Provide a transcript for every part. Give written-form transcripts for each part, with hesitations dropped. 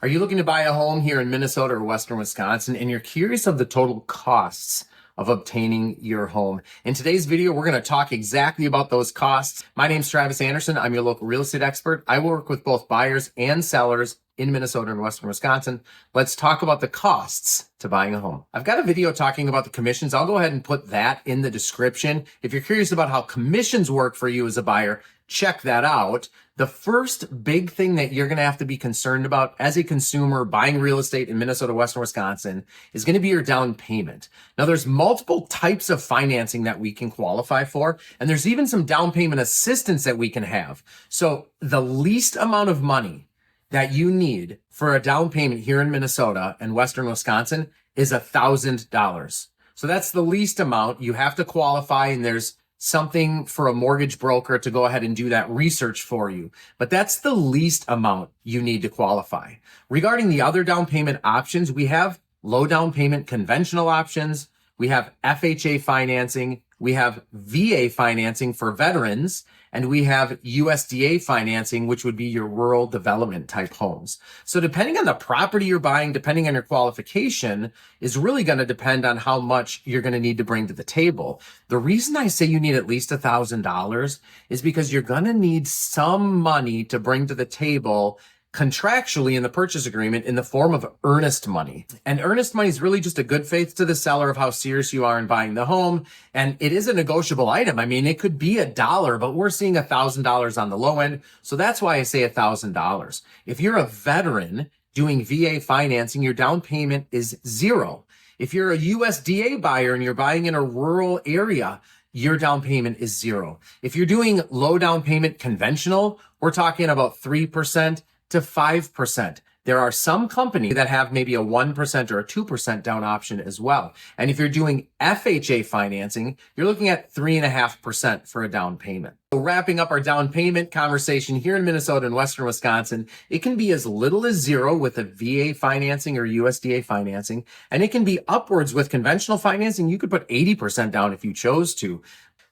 Are you looking to buy a home here in Minnesota or Western Wisconsin, and you're curious of the total costs of obtaining your home? In today's video, we're going to talk exactly about those costs. My name's Travis Anderson. I'm your local real estate expert. I work with both buyers and sellers in Minnesota and Western Wisconsin. Let's talk about the costs to buying a home. I've got a video talking about the commissions. I'll go ahead and put that in the description. If you're curious about how commissions work for you as a buyer, check that out. The first big thing that you're going to have to be concerned about as a consumer buying real estate in Minnesota, Western Wisconsin is going to be your down payment. Now, there's multiple types of financing that we can qualify for, and there's even some down payment assistance that we can have. So the least amount of money that you need for a down payment here in Minnesota and Western Wisconsin is $1,000. So that's the least amount. You have to qualify, and there's something for a mortgage broker to go ahead and do that research for you. But that's the least amount you need to qualify. Regarding the other down payment options, we have low down payment conventional options. We have FHA financing. We have VA financing for veterans, and we have USDA financing, which would be your rural development type homes. So depending on the property you're buying, depending on your qualification, is really going to depend on how much you're going to need to bring to the table. The reason I say you need at least $1,000 is because you're going to need some money to bring to the table contractually in the purchase agreement in the form of earnest money. And earnest money is really just a good faith to the seller of how serious you are in buying the home. And it is a negotiable item. I mean, it could be $1, but we're seeing $1,000 on the low end. So that's why I say $1,000. If you're a veteran doing VA financing, your down payment is $0. If you're a USDA buyer and you're buying in a rural area, your down payment is $0. If you're doing low down payment conventional, we're talking about 3% to 5%. There are some companies that have maybe a 1% or a 2% down option as well. And if you're doing FHA financing, you're looking at 3.5% for a down payment. So wrapping up our down payment conversation here in Minnesota and Western Wisconsin, it can be as little as $0 with a VA financing or USDA financing, and it can be upwards with conventional financing. You could put 80% down if you chose to.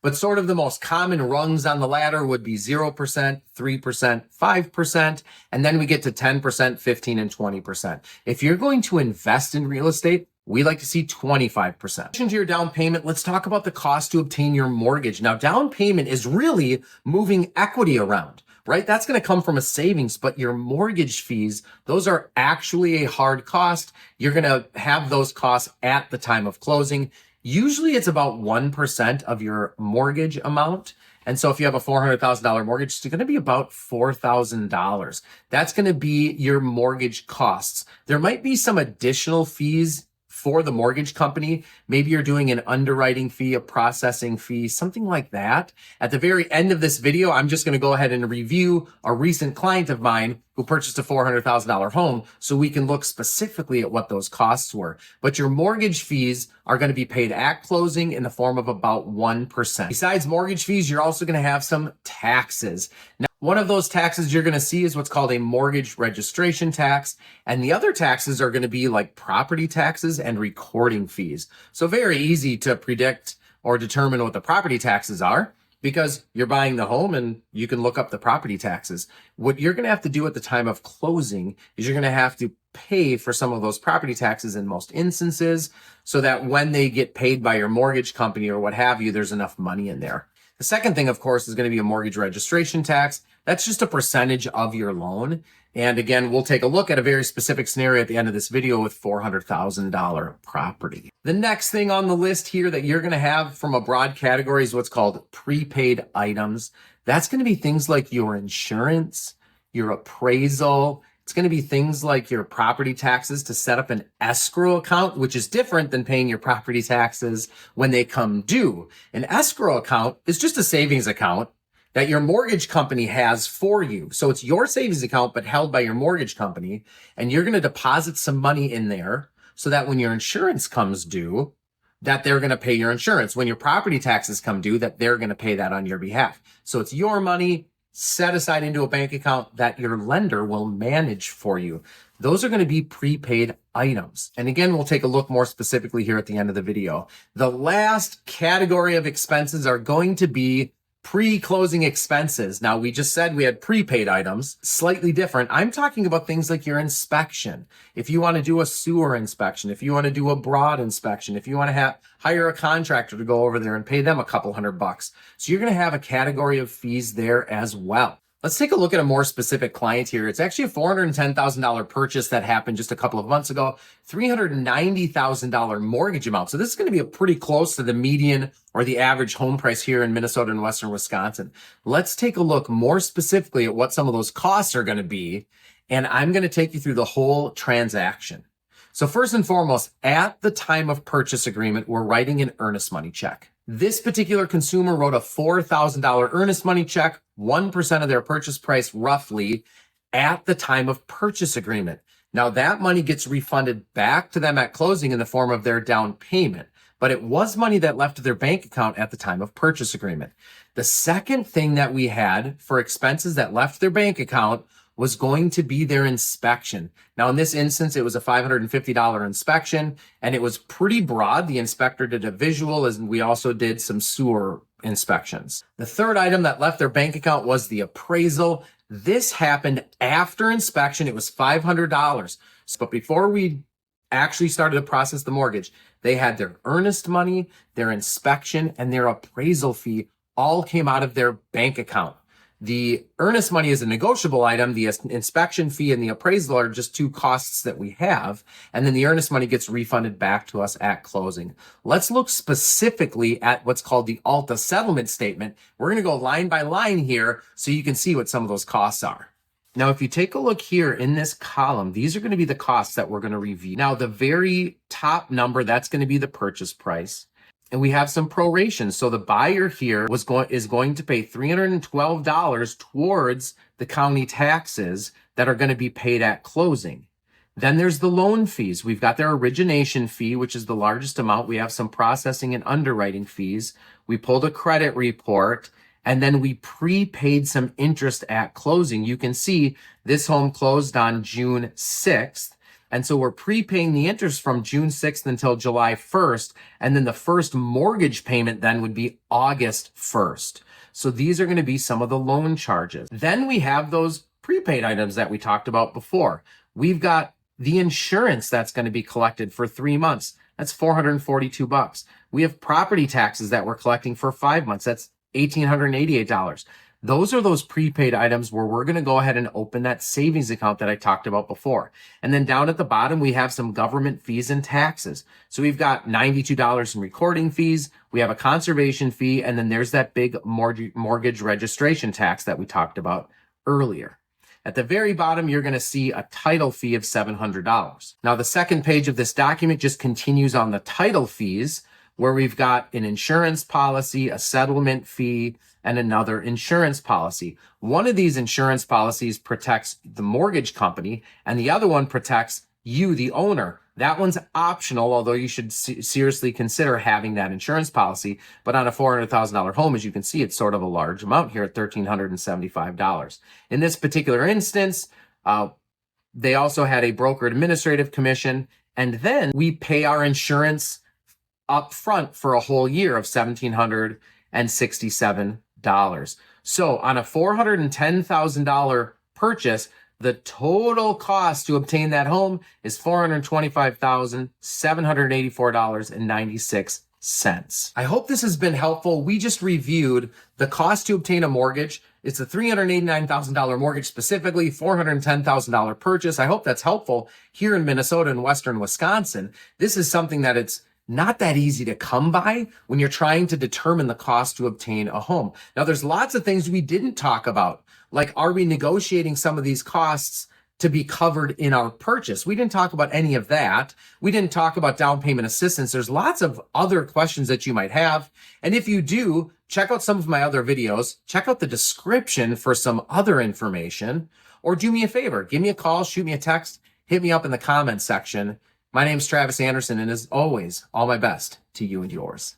But sort of the most common rungs on the ladder would be 0%, 3%, 5%, and then we get to 10%, 15, and 20%. If you're going to invest in real estate, we like to see 25%. In addition to your down payment, let's talk about the cost to obtain your mortgage. Now, down payment is really moving equity around, right? That's going to come from a savings, but your mortgage fees, those are actually a hard cost. You're going to have those costs at the time of closing. Usually it's about 1% of your mortgage amount. And so if you have a $400,000 mortgage, it's going to be about $4,000. That's going to be your mortgage costs. There might be some additional fees for the mortgage company. Maybe you're doing an underwriting fee, a processing fee, something like that. At the very end of this video, I'm just going to go ahead and review a recent client of mine who purchased a $400,000 home so we can look specifically at what those costs were. But your mortgage fees are going to be paid at closing in the form of about 1%. Besides mortgage fees, you're also going to have some taxes. Now, one of those taxes you're going to see is what's called a mortgage registration tax. And the other taxes are going to be like property taxes and recording fees. So very easy to predict or determine what the property taxes are, because you're buying the home and you can look up the property taxes. What you're going to have to do at the time of closing is you're going to have to pay for some of those property taxes in most instances so that when they get paid by your mortgage company or what have you, there's enough money in there. The second thing, of course, is going to be a mortgage registration tax. That's just a percentage of your loan. And again, we'll take a look at a very specific scenario at the end of this video with $400,000 property. The next thing on the list here that you're going to have from a broad category is what's called prepaid items. That's going to be things like your insurance, your appraisal. It's going to be things like your property taxes to set up an escrow account, which is different than paying your property taxes when they come due. An escrow account is just a savings account that your mortgage company has for you. So it's your savings account, but held by your mortgage company. And you're going to deposit some money in there so that when your insurance comes due, that they're going to pay your insurance. When your property taxes come due, that they're going to pay that on your behalf. So it's your money set aside into a bank account that your lender will manage for you. Those are going to be prepaid items. And again, we'll take a look more specifically here at the end of the video. The last category of expenses are going to be Pre-closing expenses. Now, we just said we had prepaid items, slightly different. I'm talking about things like your inspection. If you want to do a sewer inspection, if you want to do a broad inspection, if you want to hire a contractor to go over there and pay them a couple $100. So you're going to have a category of fees there as well. Let's take a look at a more specific client here. It's actually a $410,000 purchase that happened just a couple of months ago, $390,000 mortgage amount. So this is going to be pretty close to the median or the average home price here in Minnesota and Western Wisconsin. Let's take a look more specifically at what some of those costs are going to be. And I'm going to take you through the whole transaction. So first and foremost, at the time of purchase agreement, we're writing an earnest money check. This particular consumer wrote a $4,000 earnest money check, 1% of their purchase price roughly, at the time of purchase agreement. Now that money gets refunded back to them at closing in the form of their down payment, but it was money that left their bank account at the time of purchase agreement. The second thing that we had for expenses that left their bank account was going to be their inspection. Now, in this instance, it was a $550 inspection, and it was pretty broad. The inspector did a visual, and we also did some sewer inspections. The third item that left their bank account was the appraisal. This happened after inspection. It was $500. But before we actually started to process the mortgage, they had their earnest money, their inspection, and their appraisal fee all came out of their bank account. The earnest money is a negotiable item. The inspection fee and the appraisal are just two costs that we have. And then the earnest money gets refunded back to us at closing. Let's look specifically at what's called the ALTA settlement statement. We're going to go line by line here so you can see what some of those costs are. Now, if you take a look here in this column, these are going to be the costs that we're going to review. Now, the very top number, that's going to be the purchase price. And we have some prorations. So the buyer here is going to pay $312 towards the county taxes that are going to be paid at closing. Then there's the loan fees. We've got their origination fee, which is the largest amount. We have some processing and underwriting fees. We pulled a credit report, and then we prepaid some interest at closing. You can see this home closed on June 6th. And so we're prepaying the interest from June 6th until July 1st. And then the first mortgage payment then would be August 1st. So these are going to be some of the loan charges. Then we have those prepaid items that we talked about before. We've got the insurance that's going to be collected for 3 months. That's $442. We have property taxes that we're collecting for 5 months. That's $1,888. Those are those prepaid items where we're going to go ahead and open that savings account that I talked about before. And then down at the bottom, we have some government fees and taxes. So we've got $92 in recording fees. We have a conservation fee. And then there's that big mortgage registration tax that we talked about earlier. At the very bottom, you're going to see a title fee of $700. Now, the second page of this document just continues on the title fees, where we've got an insurance policy, a settlement fee, and another insurance policy. One of these insurance policies protects the mortgage company, and the other one protects you, the owner. That one's optional, although you should seriously consider having that insurance policy. But on a $400,000 home, as you can see, it's sort of a large amount here at $1,375. In this particular instance, they also had a broker administrative commission, and then we pay our insurance up front for a whole year of $1,767. So on a $410,000 purchase, the total cost to obtain that home is $425,784.96. I hope this has been helpful. We just reviewed the cost to obtain a mortgage. It's a $389,000 mortgage specifically, $410,000 purchase. I hope that's helpful here in Minnesota and Western Wisconsin. This is something that it's not that easy to come by when you're trying to determine the cost to obtain a home. Now, there's lots of things we didn't talk about, like are we negotiating some of these costs to be covered in our purchase? We didn't talk about any of that. We didn't talk about down payment assistance. There's lots of other questions that you might have. And if you do, check out some of my other videos. Check out the description for some other information. Or do me a favor, give me a call, shoot me a text, hit me up in the comments section. My name's Travis Anderson, and as always, all my best to you and yours.